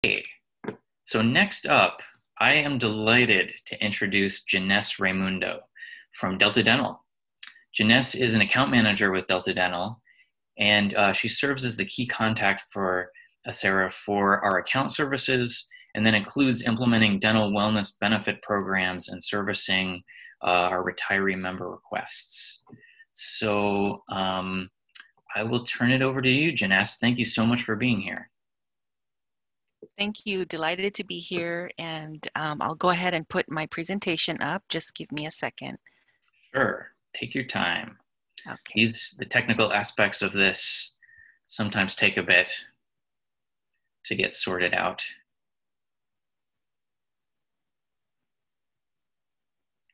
Hey, so next up, I am delighted to introduce Janess Raimundo from Delta Dental. Janess is an account manager with Delta Dental, and she serves as the key contact for Acera for our account services, and then includes implementing dental wellness benefit programs and servicing our retiree member requests. So I will turn it over to you, Janess. Thank you so much for being here. Thank you. Delighted to be here. And I'll go ahead and put my presentation up. Just give me a second. Sure. Take your time. Okay. The technical aspects of this sometimes take a bit to get sorted out.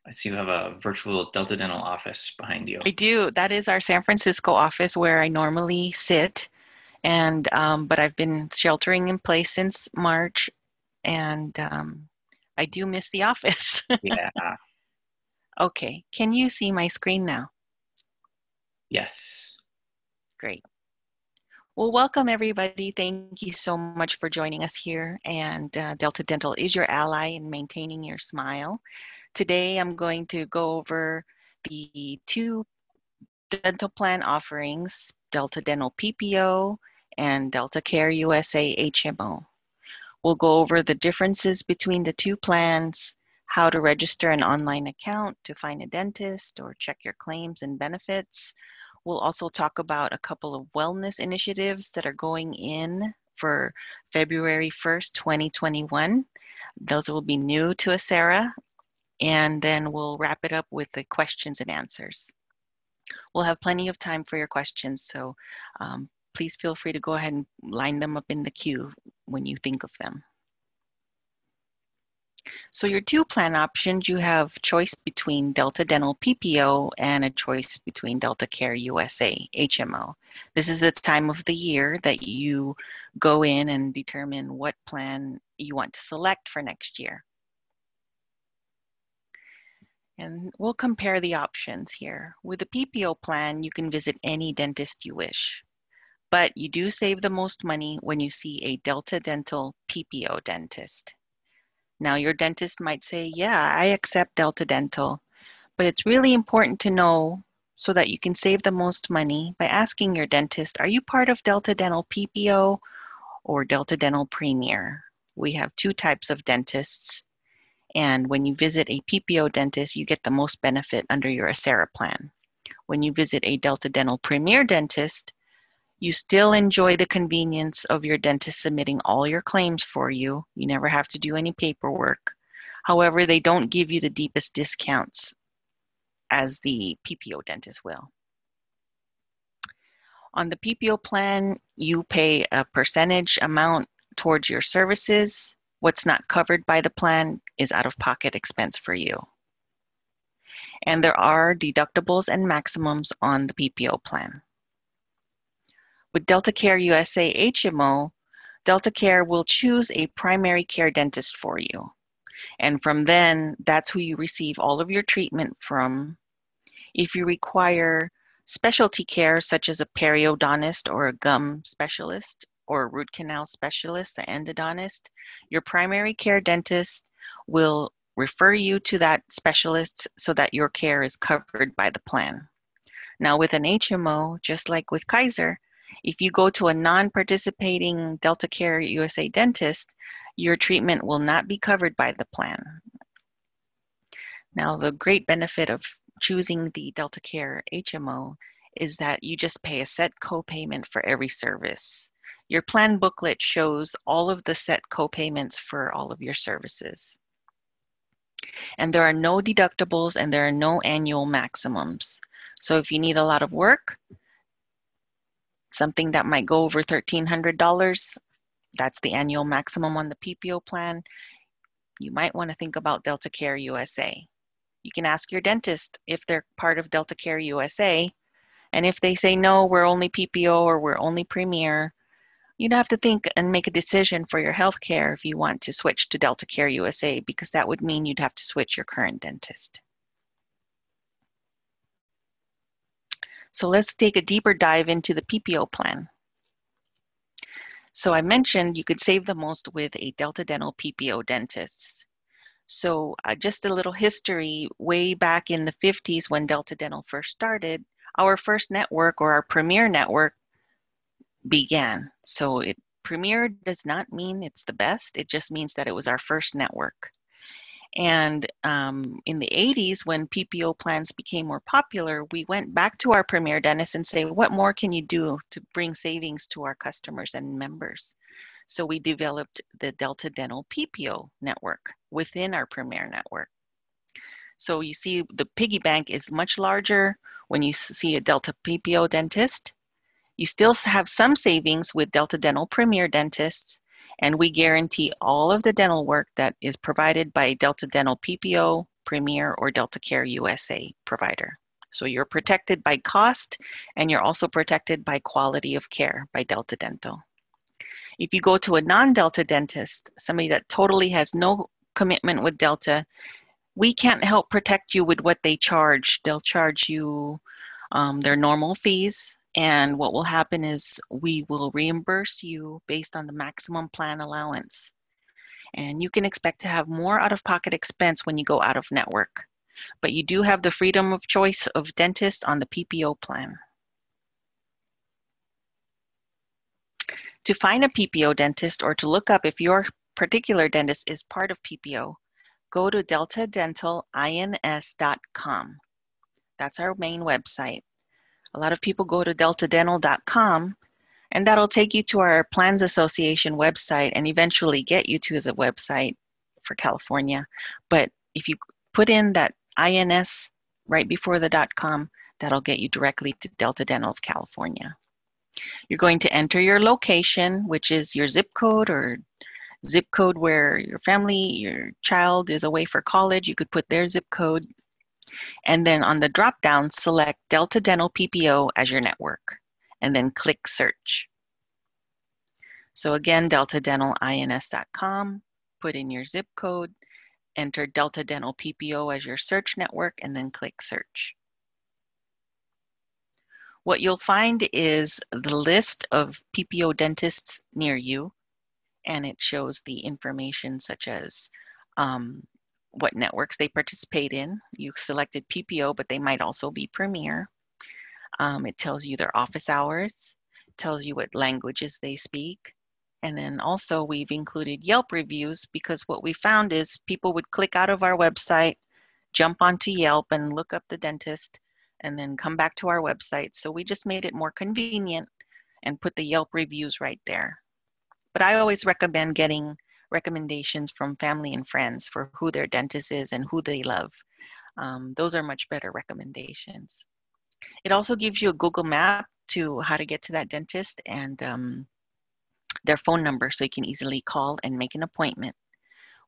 I see you have a virtual Delta Dental office behind you. I do. That is our San Francisco office where I normally sit. And but I've been sheltering in place since March, and I do miss the office. Yeah. Okay. Can you see my screen now? Yes. Great. Well, welcome everybody. Thank you so much for joining us here. And Delta Dental is your ally in maintaining your smile. Today, I'm going to go over the two dental plan offerings, Delta Dental PPO and DeltaCare USA HMO. We'll go over the differences between the two plans, how to register an online account to find a dentist or check your claims and benefits. We'll also talk about a couple of wellness initiatives that are going in for February 1st, 2021. Those will be new to Acera. And then we'll wrap it up with the questions and answers. We'll have plenty of time for your questions, so please feel free to go ahead and line them up in the queue when you think of them. So your two plan options, you have choice between Delta Dental PPO and a choice between DeltaCare USA HMO. This is the time of the year that you go in and determine what plan you want to select for next year. And we'll compare the options here. With the PPO plan, you can visit any dentist you wish, but you do save the most money when you see a Delta Dental PPO dentist. Now, your dentist might say, yeah, I accept Delta Dental, but it's really important to know so that you can save the most money by asking your dentist, are you part of Delta Dental PPO or Delta Dental Premier? We have two types of dentists. And when you visit a PPO dentist, you get the most benefit under your Acera plan. When you visit a Delta Dental Premier dentist, you still enjoy the convenience of your dentist submitting all your claims for you. You never have to do any paperwork. However, they don't give you the deepest discounts as the PPO dentist will. On the PPO plan, you pay a percentage amount towards your services. What's not covered by the plan is out-of-pocket expense for you. And there are deductibles and maximums on the PPO plan. With DeltaCare USA HMO, DeltaCare will choose a primary care dentist for you. And from then, that's who you receive all of your treatment from. If you require specialty care, such as a periodontist or a gum specialist, or a root canal specialist, an endodontist, your primary care dentist will refer you to that specialist so that your care is covered by the plan. Now with an HMO, just like with Kaiser, if you go to a non-participating DeltaCare USA dentist, your treatment will not be covered by the plan. Now the great benefit of choosing the DeltaCare HMO is that you just pay a set copayment for every service. Your plan booklet shows all of the set copayments for all of your services. And there are no deductibles and there are no annual maximums. So if you need a lot of work, something that might go over $1,300, that's the annual maximum on the PPO plan, you might want to think about DeltaCare USA. You can ask your dentist if they're part of DeltaCare USA, and if they say no, we're only PPO or we're only Premier, you'd have to think and make a decision for your health care if you want to switch to DeltaCare USA, because that would mean you'd have to switch your current dentist. So let's take a deeper dive into the PPO plan. So I mentioned you could save the most with a Delta Dental PPO dentist. So just a little history, way back in the 50s when Delta Dental first started, our first network or our premier network began. So premier does not mean it's the best, it just means that it was our first network. And in the 80s, when PPO plans became more popular, we went back to our premier dentist and say, what more can you do to bring savings to our customers and members? So we developed the Delta Dental PPO network within our premier network. So you see the piggy bank is much larger when you see a Delta PPO dentist. You still have some savings with Delta Dental Premier dentists, and we guarantee all of the dental work that is provided by Delta Dental PPO, Premier, or DeltaCare USA provider. So you're protected by cost, and you're also protected by quality of care by Delta Dental. If you go to a non-Delta dentist, somebody that totally has no commitment with Delta, we can't help protect you with what they charge. They'll charge you their normal fees, and what will happen is we will reimburse you based on the maximum plan allowance. And you can expect to have more out-of-pocket expense when you go out of network, but you do have the freedom of choice of dentist on the PPO plan. To find a PPO dentist or to look up if your particular dentist is part of PPO, go to deltadentalins.com. That's our main website. A lot of people go to deltadental.com, and that'll take you to our Plans Association website and eventually get you to the website for California. But if you put in that INS right before the .com, that'll get you directly to Delta Dental of California. You're going to enter your location, which is your zip code or zip code where your family, your child is away for college. You could put their zip code. And then on the drop-down, select Delta Dental PPO as your network, and then click search. So again, deltadentalins.com, put in your zip code, enter Delta Dental PPO as your search network, and then click search. What you'll find is the list of PPO dentists near you, and it shows the information such as what networks they participate in. You selected PPO, but they might also be Premier. It tells you their office hours, tells you what languages they speak. And then also we've included Yelp reviews, because what we found is people would click out of our website, jump onto Yelp and look up the dentist, and then come back to our website. So we just made it more convenient and put the Yelp reviews right there. But I always recommend getting recommendations from family and friends for who their dentist is and who they love. Those are much better recommendations. It also gives you a Google map to how to get to that dentist and their phone number, so you can easily call and make an appointment.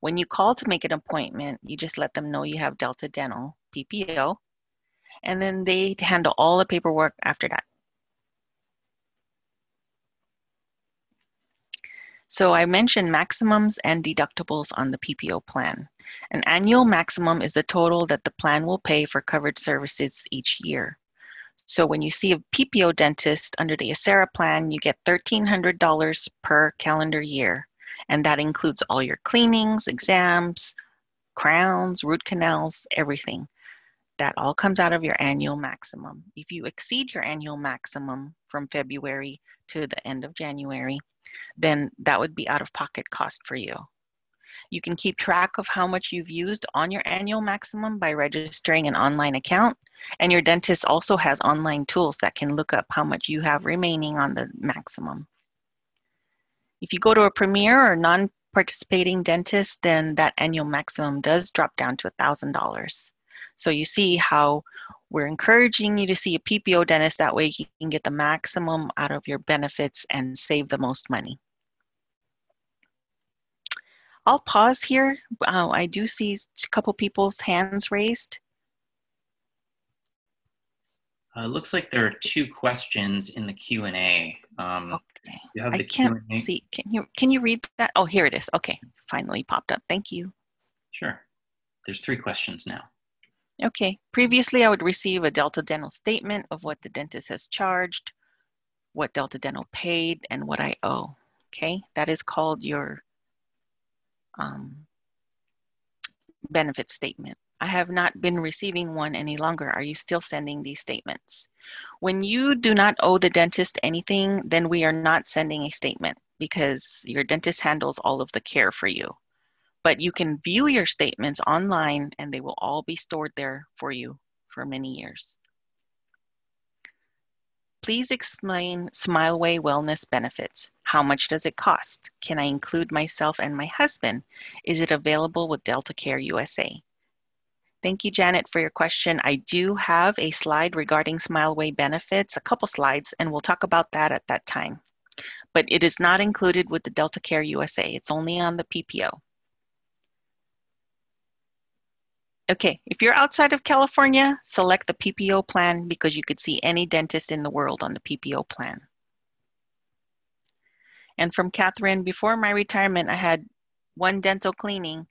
When you call to make an appointment, you just let them know you have Delta Dental PPO, and then they handle all the paperwork after that. So I mentioned maximums and deductibles on the PPO plan. An annual maximum is the total that the plan will pay for covered services each year. So when you see a PPO dentist under the Acera plan, you get $1,300 per calendar year. And that includes all your cleanings, exams, crowns, root canals, everything. That all comes out of your annual maximum. If you exceed your annual maximum from February to the end of January, then that would be out-of-pocket cost for you. You can keep track of how much you've used on your annual maximum by registering an online account, and your dentist also has online tools that can look up how much you have remaining on the maximum. If you go to a Premier or non-participating dentist, then that annual maximum does drop down to $1,000. So you see how we're encouraging you to see a PPO dentist. That way you can get the maximum out of your benefits and save the most money. I'll pause here. I do see a couple people's hands raised. Looks like there are 2 questions in the Q&A. Okay. You have I the can't Q&A? see. Can you read that? Oh, here it is. Okay, finally popped up. Thank you. Sure. There's 3 questions now. Okay. Previously, I would receive a Delta Dental statement of what the dentist has charged, what Delta Dental paid, and what I owe. Okay, that is called your benefit statement. I have not been receiving one any longer. Are you still sending these statements? When you do not owe the dentist anything, then we are not sending a statement because your dentist handles all of the care for you. But you can view your statements online and they will all be stored there for you for many years. Please explain SmileWay wellness benefits. How much does it cost? Can I include myself and my husband? Is it available with DeltaCare USA? Thank you, Janet, for your question. I do have a slide regarding SmileWay benefits, a couple slides, and we'll talk about that at that time. But it is not included with the DeltaCare USA. It's only on the PPO. Okay, if you're outside of California, select the PPO plan because you could see any dentist in the world on the PPO plan. And from Catherine, before my retirement, I had one dental cleaning,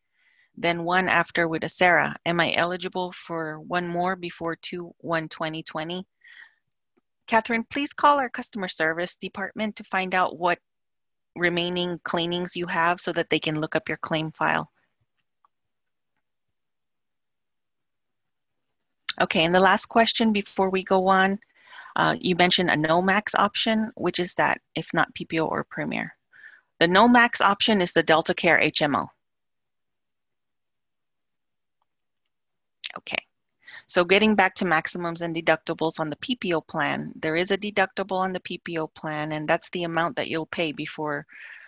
then one after with Acera. Am I eligible for one more before 2/1/2020? Catherine, please call our customer service department to find out what remaining cleanings you have so that they can look up your claim file. Okay, and the last question before we go on, you mentioned a no max option. Which is that, if not PPO or Premier? The no max option is the DeltaCare HMO. Okay, so getting back to maximums and deductibles on the PPO plan, there is a deductible on the PPO plan, and that's the amount that you'll pay before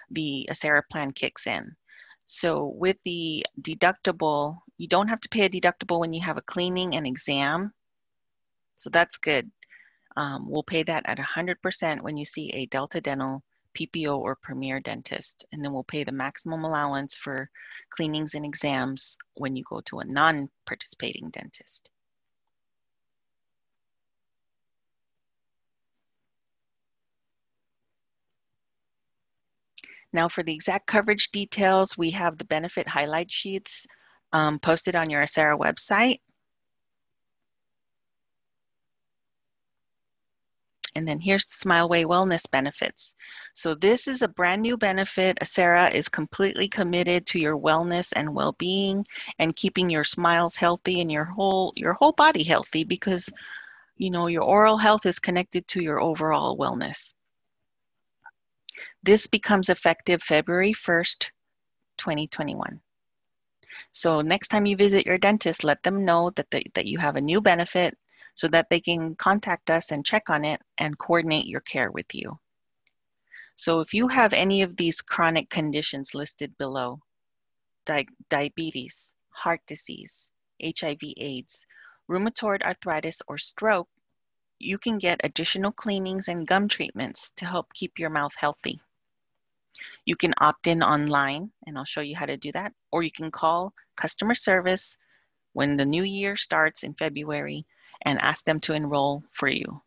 the Acera plan kicks in. So with the deductible, you don't have to pay a deductible when you have a cleaning and exam. So that's good. We'll pay that at 100% when you see a Delta Dental, PPO, or Premier dentist. And then we'll pay the maximum allowance for cleanings and exams when you go to a non-participating dentist. Now for the exact coverage details, we have the benefit highlight sheets posted on your Acera website. And then here's the SmileWay wellness benefits. So this is a brand new benefit. Acera is completely committed to your wellness and well-being and keeping your smiles healthy and your whole body healthy, because you know your oral health is connected to your overall wellness. This becomes effective February 1st, 2021. So next time you visit your dentist, let them know that you have a new benefit so that they can contact us and check on it and coordinate your care with you. So if you have any of these chronic conditions listed below, diabetes, heart disease, HIV/AIDS, rheumatoid arthritis, or stroke, you can get additional cleanings and gum treatments to help keep your mouth healthy. You can opt in online, and I'll show you how to do that, or you can call customer service when the new year starts in February and ask them to enroll for you.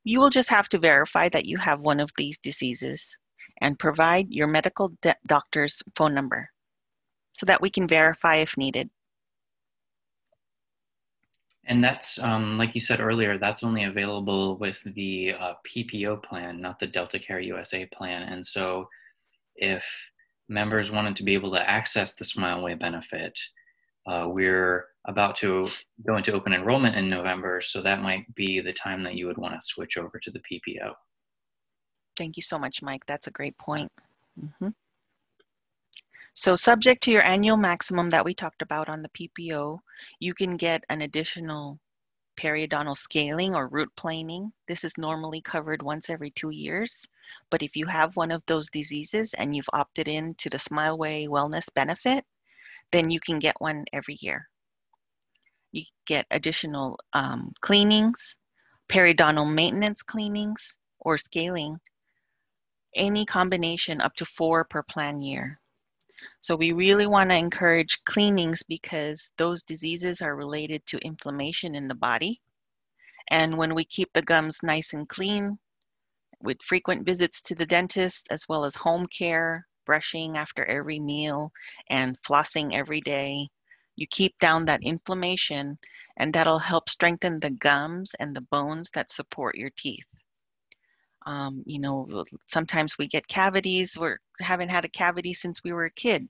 You will just have to verify that you have one of these diseases and provide your medical doctor's phone number so that we can verify if needed. And that's, like you said earlier, that's only available with the PPO plan, not the DeltaCare USA plan. And so if members wanted to be able to access the SmileWay benefit, we're about to go into open enrollment in November, so that might be the time that you would want to switch over to the PPO. Thank you so much, Mike. That's a great point. So subject to your annual maximum that we talked about on the PPO, you can get an additional periodontal scaling or root planing. This is normally covered once every 2 years, but if you have one of those diseases and you've opted in to the SmileWay wellness benefit, then you can get one every year. You get additional cleanings, periodontal maintenance cleanings, or scaling, any combination up to 4 per plan year. So we really want to encourage cleanings because those diseases are related to inflammation in the body. And when we keep the gums nice and clean with frequent visits to the dentist, as well as home care, brushing after every meal, and flossing every day, you keep down that inflammation, and that'll help strengthen the gums and the bones that support your teeth. You know, sometimes we get cavities. We haven't had a cavity since we were a kid.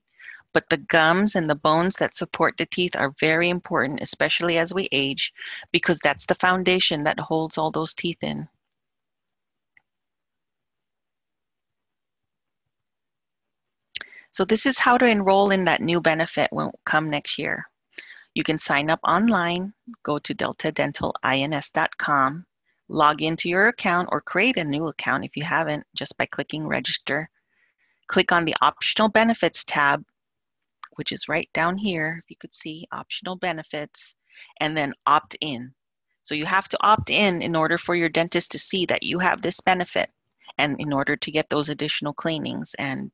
But the gums and the bones that support the teeth are very important, especially as we age, because that's the foundation that holds all those teeth in. So this is how to enroll in that new benefit when come next year. You can sign up online, go to deltadentalins.com, log into your account or create a new account if you haven't, just by clicking register. Click on the optional benefits tab, which is right down here. If you could see optional benefits, and then opt in. So you have to opt in order for your dentist to see that you have this benefit and in order to get those additional cleanings and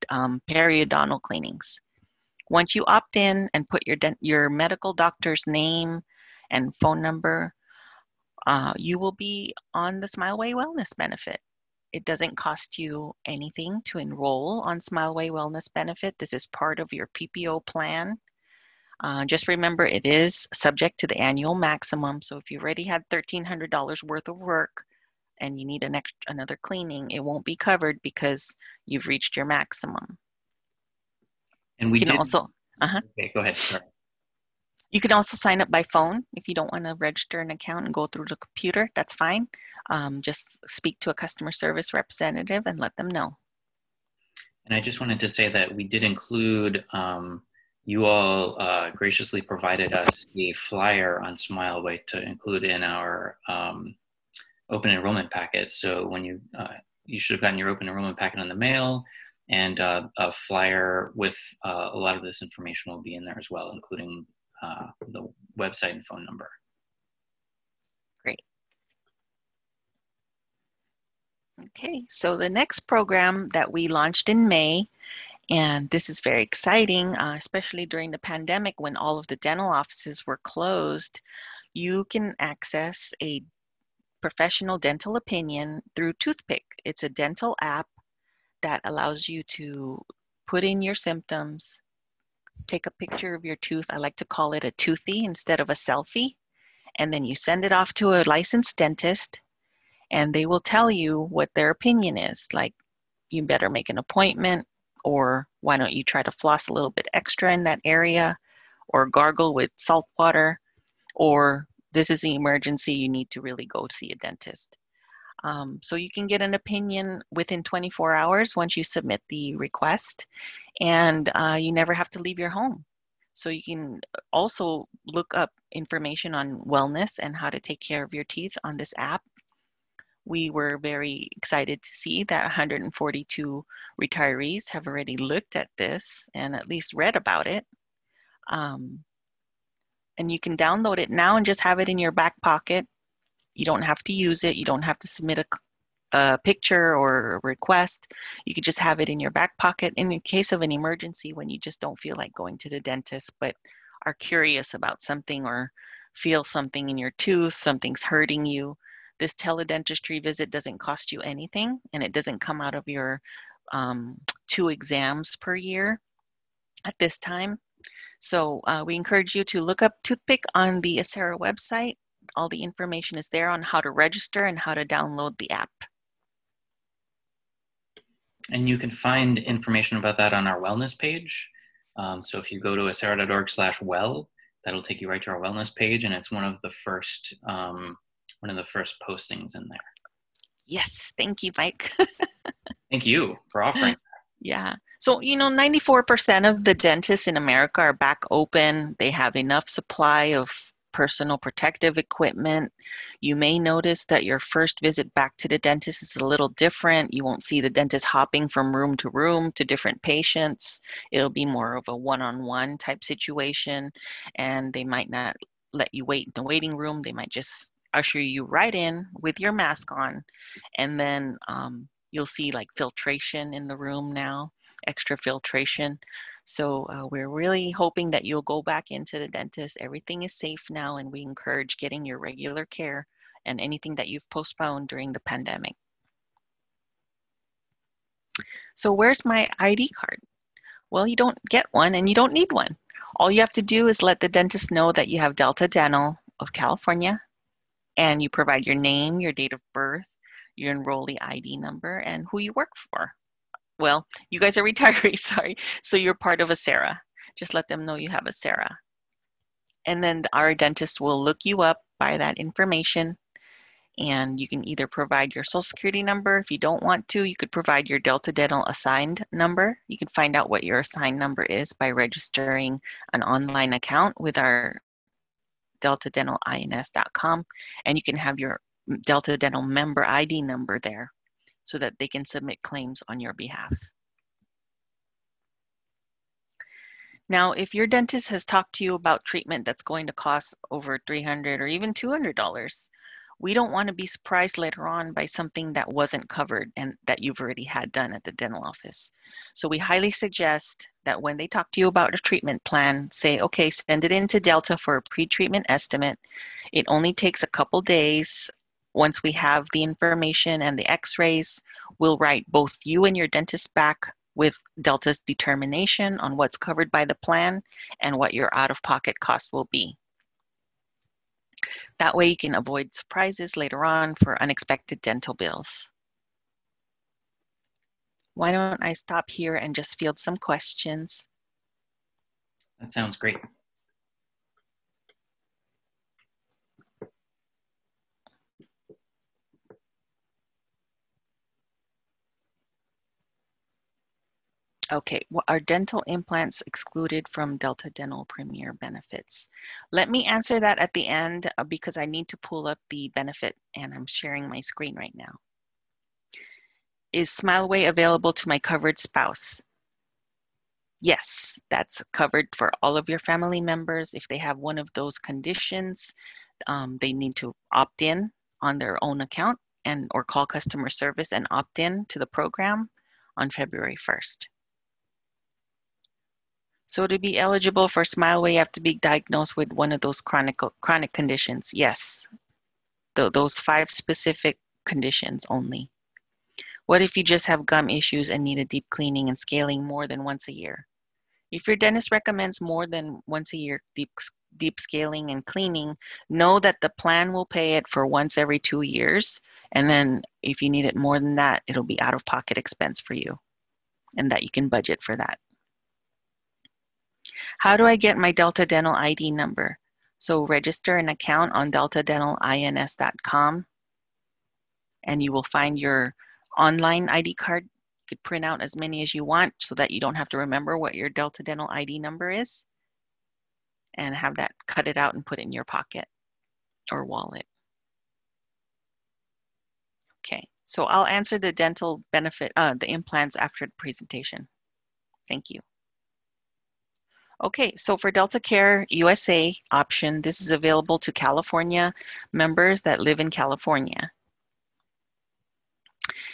periodontal cleanings. Once you opt in and put your medical doctor's name and phone number, you will be on the SmileWay Wellness Benefit. It doesn't cost you anything to enroll on SmileWay Wellness Benefit. This is part of your PPO plan. Just remember, it is subject to the annual maximum. So if you already had $1,300 worth of work and you need another cleaning, it won't be covered because you've reached your maximum. And we you can did also, okay, go ahead. Sorry. You can also sign up by phone if you don't want to register an account and go through the computer. That's fine. Just speak to a customer service representative and let them know. And I just wanted to say that we did include, you all graciously provided us a flyer on SmileWay to include in our open enrollment packet. So when you should have gotten your open enrollment packet in the mail, and a flyer with a lot of this information will be in there as well, including the website and phone number. Great. Okay, so the next program that we launched in May, and this is very exciting, especially during the pandemic when all of the dental offices were closed, you can access a professional dental opinion through Toothpick. It's a dental app that allows you to put in your symptoms, take a picture of your tooth. I like to call it a toothy instead of a selfie. And then you send it off to a licensed dentist and they will tell you what their opinion is. Like, you better make an appointment, or why don't you try to floss a little bit extra in that area, or gargle with salt water, or this is an emergency, you need to really go see a dentist. So you can get an opinion within 24 hours once you submit the request, and you never have to leave your home. So you can also look up information on wellness and how to take care of your teeth on this app. We were very excited to see that 142 retirees have already looked at this and at least read about it. And you can download it now and just have it in your back pocket. You don't have to use it. You don't have to submit a picture or a request. You could just have it in your back pocket in case of an emergency when you just don't feel like going to the dentist, but are curious about something or feel something in your tooth, something's hurting you. This teledentistry visit doesn't cost you anything, and it doesn't come out of your 2 exams per year at this time. So we encourage you to look up Toothpick on the Acera website. All the information is there on how to register and how to download the app. And you can find information about that on our wellness page. So if you go to acera.org/well, that'll take you right to our wellness page, and it's one of the first postings in there. Yes, thank you, Mike. Thank you for offering. Yeah. So, 94% of the dentists in America are back open. They have enough supply of personal protective equipment. You may notice that your first visit back to the dentist is a little different. You won't see the dentist hopping from room to room to different patients. It'll be more of a one-on-one type situation, and they might not let you wait in the waiting room. They might just usher you right in with your mask on, and then you'll see like filtration in the room now, extra filtration. So we're really hoping that you'll go back into the dentist. Everything is safe now, and we encourage getting your regular care and anything that you've postponed during the pandemic. So where's my ID card? Well, you don't get one and you don't need one. All you have to do is let the dentist know that you have Delta Dental of California, and you provide your name, your date of birth, your enrollee ID number, and who you work for. Well, you guys are retirees, sorry. So you're part of Acera. Just let them know you have Acera. And then our dentist will look you up by that information, and you can either provide your social security number. If you don't want to, you could provide your Delta Dental assigned number. You can find out what your assigned number is by registering an online account with our deltadentalins.com, and you can have your Delta Dental member ID number there so that they can submit claims on your behalf. Now, if your dentist has talked to you about treatment that's going to cost over $300 or even $200, we don't want to be surprised later on by something that wasn't covered and that you've already had done at the dental office. So we highly suggest that when they talk to you about a treatment plan, say, okay, send it into Delta for a pre-treatment estimate. It only takes a couple days. Once we have the information and the x-rays, we'll write both you and your dentist back with Delta's determination on what's covered by the plan and what your out-of-pocket cost will be. That way you can avoid surprises later on for unexpected dental bills. Why don't I stop here and just field some questions? That sounds great. Okay, well, are dental implants excluded from Delta Dental Premier benefits? Let me answer that at the end because I need to pull up the benefit and I'm sharing my screen right now. Is SmileWay available to my covered spouse? Yes, that's covered for all of your family members. If they have one of those conditions, they need to opt in on their own account or call customer service and opt in to the program on February 1st. So to be eligible for SmileWay, you have to be diagnosed with one of those chronic conditions. Yes, those 5 specific conditions only. What if you just have gum issues and need a deep cleaning and scaling more than once a year? If your dentist recommends more than once a year deep scaling and cleaning, know that the plan will pay it for once every 2 years. And then if you need it more than that, it'll be out-of-pocket expense for you and that you can budget for that. How do I get my Delta Dental ID number? So register an account on deltadentalins.com and you will find your online ID card. You could print out as many as you want so that you don't have to remember what your Delta Dental ID number is and have that, cut it out and put it in your pocket or wallet. Okay, so I'll answer the dental benefit, the implants after the presentation. Thank you. Okay, so for DeltaCare USA option, this is available to California members that live in California.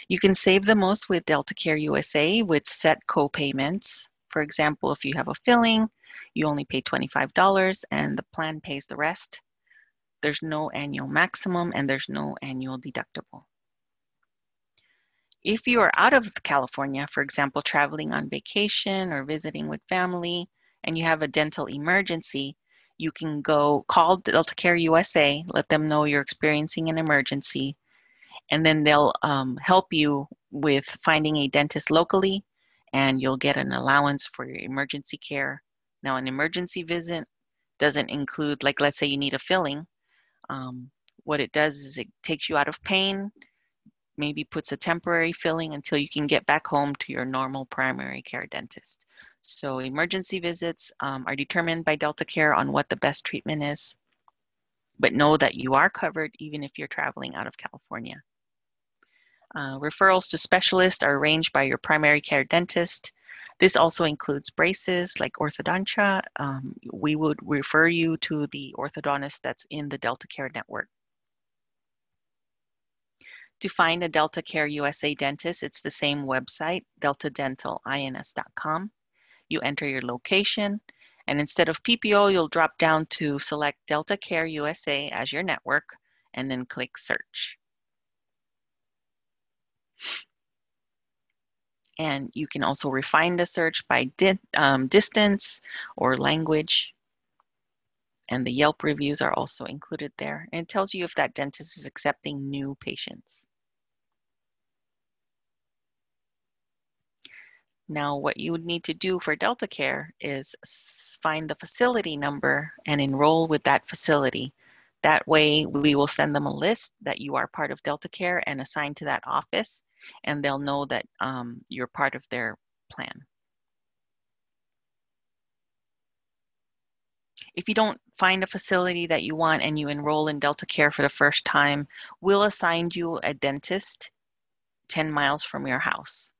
You can save the most with DeltaCare USA with set co-payments. For example, if you have a filling, you only pay $25 and the plan pays the rest. There's no annual maximum and there's no annual deductible. If you are out of California, for example, traveling on vacation or visiting with family, and you have a dental emergency, you can go call DeltaCare USA, let them know you're experiencing an emergency, and then they'll help you with finding a dentist locally, and you'll get an allowance for your emergency care. Now, an emergency visit doesn't include, like, let's say you need a filling. What it does is it takes you out of pain, maybe puts a temporary filling until you can get back home to your normal primary care dentist. So emergency visits are determined by DeltaCare on what the best treatment is, but know that you are covered even if you're traveling out of California. Referrals to specialists are arranged by your primary care dentist. This also includes braces like orthodontia. We would refer you to the orthodontist that's in the DeltaCare network. To find a DeltaCare USA dentist, it's the same website, deltadentalins.com. You enter your location, and instead of PPO, you'll drop down to select DeltaCare USA as your network, and then click search. And you can also refine the search by distance or language. And the Yelp reviews are also included there. And it tells you if that dentist is accepting new patients. Now, what you would need to do for DeltaCare is find the facility number and enroll with that facility. That way, we will send them a list that you are part of DeltaCare and assigned to that office, and they'll know that you're part of their plan. If you don't find a facility that you want and you enroll in DeltaCare for the first time, we'll assign you a dentist 10 miles from your house.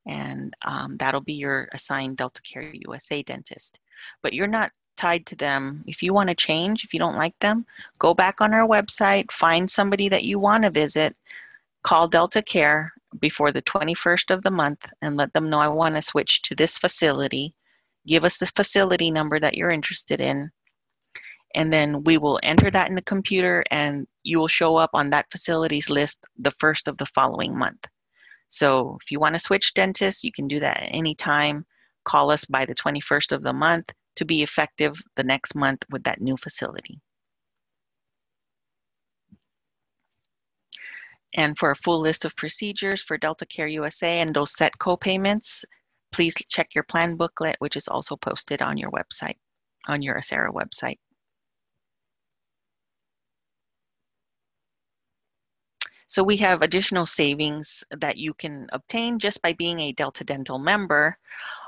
And that'll be your assigned DeltaCare USA dentist. But you're not tied to them. If you want to change, if you don't like them, go back on our website, find somebody that you want to visit, call DeltaCare before the 21st of the month and let them know I want to switch to this facility. Give us the facility number that you're interested in, and then we will enter that in the computer and you will show up on that facility's list the first of the following month. So if you want to switch dentists, you can do that at any time. Call us by the 21st of the month to be effective the next month with that new facility. And for a full list of procedures for DeltaCare USA and those set co-payments, please check your plan booklet, which is also posted on your website, on your Acera website. So we have additional savings that you can obtain just by being a Delta Dental member.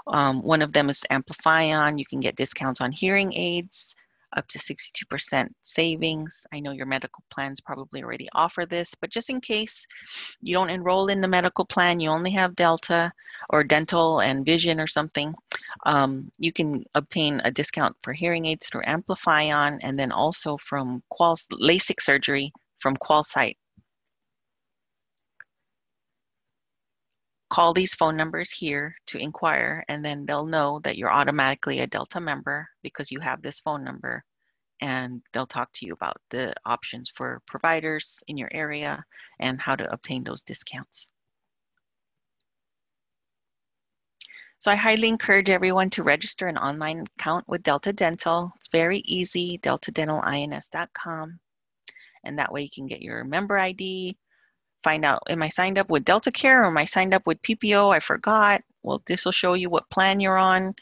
One of them is Amplify-On. You can get discounts on hearing aids, up to 62% savings. I know your medical plans probably already offer this, but just in case you don't enroll in the medical plan, you only have Delta or dental and vision or something, you can obtain a discount for hearing aids through Amplify-On, and then also from LASIK surgery from QualSight. Call these phone numbers here to inquire, and then they'll know that you're automatically a Delta member because you have this phone number, and they'll talk to you about the options for providers in your area and how to obtain those discounts. So I highly encourage everyone to register an online account with Delta Dental. It's very easy, deltadentalins.com, and that way you can get your member ID, find out, am I signed up with DeltaCare or am I signed up with PPO? I forgot. Well, this will show you what plan you're on.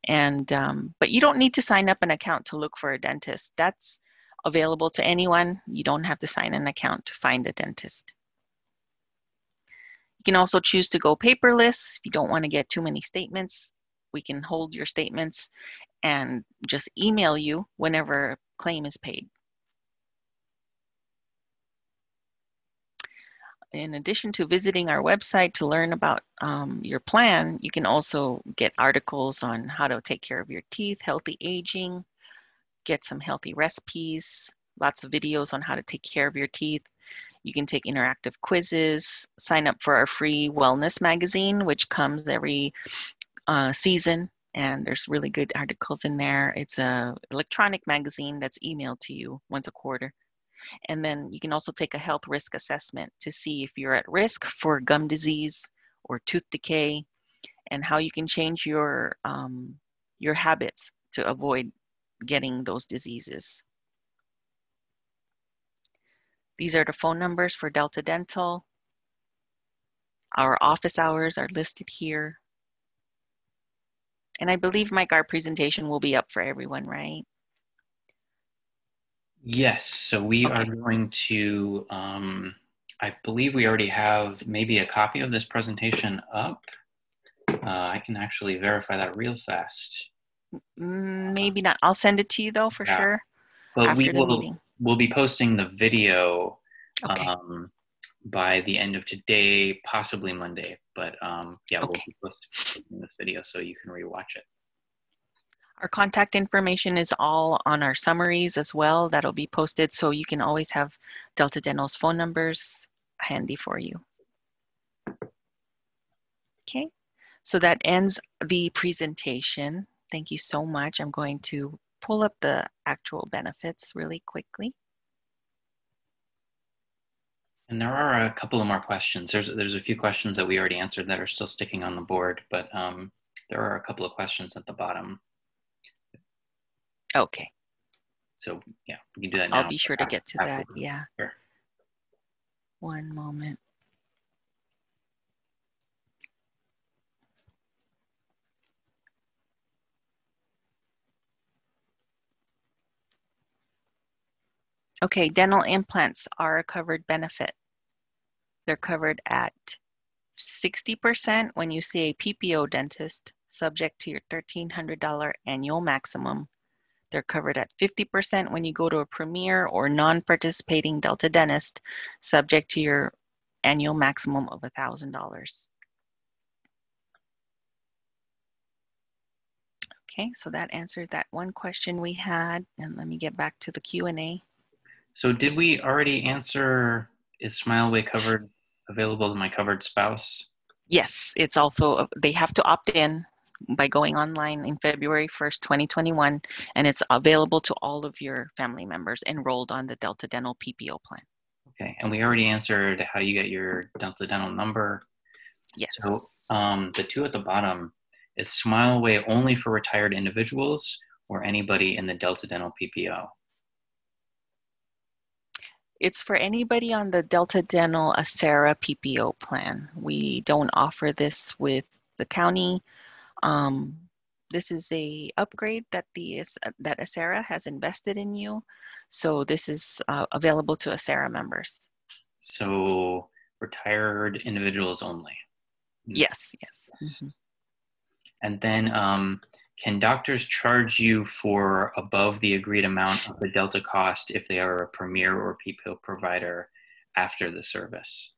And but you don't need to sign up an account to look for a dentist. That's available to anyone. You don't have to sign an account to find a dentist. You can also choose to go paperless. If you don't want to get too many statements, we can hold your statements and just email you whenever a claim is paid. In addition to visiting our website to learn about your plan, you can also get articles on how to take care of your teeth, healthy aging, get some healthy recipes, lots of videos on how to take care of your teeth. You can take interactive quizzes, sign up for our free wellness magazine, which comes every season, and there's really good articles in there. It's an electronic magazine that's emailed to you once a quarter. And then you can also take a health risk assessment to see if you're at risk for gum disease or tooth decay, and how you can change your habits to avoid getting those diseases. These are the phone numbers for Delta Dental. Our office hours are listed here. And I believe, Mike, our presentation will be up for everyone, right? Yes, so we are going to, I believe we already have maybe a copy of this presentation up. I can actually verify that real fast. Maybe not. I'll send it to you though, for sure. But after the meeting. We'll be posting the video by the end of today, possibly Monday. But yeah, we'll be posting this video so you can rewatch it. Our contact information is all on our summaries as well. That'll be posted, so you can always have Delta Dental's phone numbers handy for you. Okay, so that ends the presentation. Thank you so much. I'm going to pull up the actual benefits really quickly. And there are a couple of more questions. There's a few questions that we already answered that are still sticking on the board, but there are a couple of questions at the bottom. Okay. So yeah, we can do that now. I'll be sure to get to that, yeah. Sure. One moment. Okay, dental implants are a covered benefit. They're covered at 60% when you see a PPO dentist, subject to your $1,300 annual maximum. They're covered at 50% when you go to a premier or non-participating Delta dentist, subject to your annual maximum of $1,000. Okay, so that answered that one question we had, and let me get back to the Q&A. So did we already answer, is SmileWay covered, available to my covered spouse? Yes, it's also, they have to opt in by going online in February 1st, 2021, and it's available to all of your family members enrolled on the Delta Dental PPO plan. Okay, and we already answered how you get your Delta Dental number. Yes. So the two at the bottom, is SmileWay only for retired individuals or anybody in the Delta Dental PPO? It's for anybody on the Delta Dental Acera PPO plan. We don't offer this with the county. This is a upgrade that that Acera has invested in you. So this is available to Acera members. So retired individuals only? Yes, yes. Mm-hmm. And then can doctors charge you for above the agreed amount of the Delta cost if they are a premier or PPO provider after the service?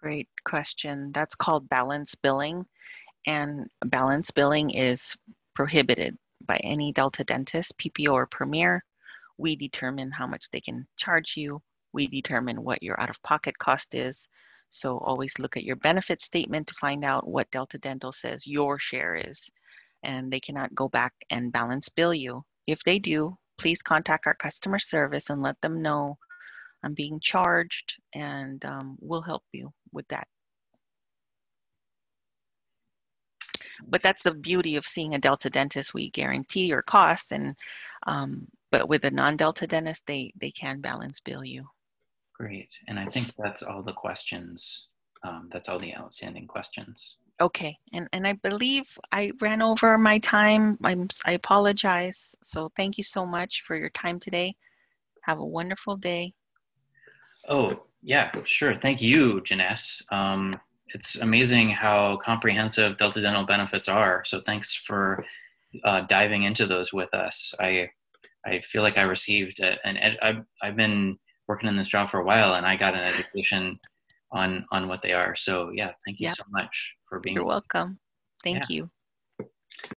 Great question. That's called balance billing. And balance billing is prohibited by any Delta dentist, PPO or premier. We determine how much they can charge you. We determine what your out-of-pocket cost is. So always look at your benefit statement to find out what Delta Dental says your share is. And they cannot go back and balance bill you. If they do, please contact our customer service and let them know I'm being charged, and we'll help you with that. But that's the beauty of seeing a Delta dentist. We guarantee your costs, and but with a non-Delta dentist, they can balance bill you. Great. And I think that's all the questions. That's all the outstanding questions. Okay, and I believe I ran over my time. I apologize. So thank you so much for your time today. Have a wonderful day. Oh, yeah, sure. Thank you, Janess. It's amazing how comprehensive Delta Dental benefits are. So thanks for diving into those with us. I feel like I received I've been working in this job for a while, and I got an education on what they are. So yeah, thank you Yep, so much for being. you're welcome. Yeah. Thank you.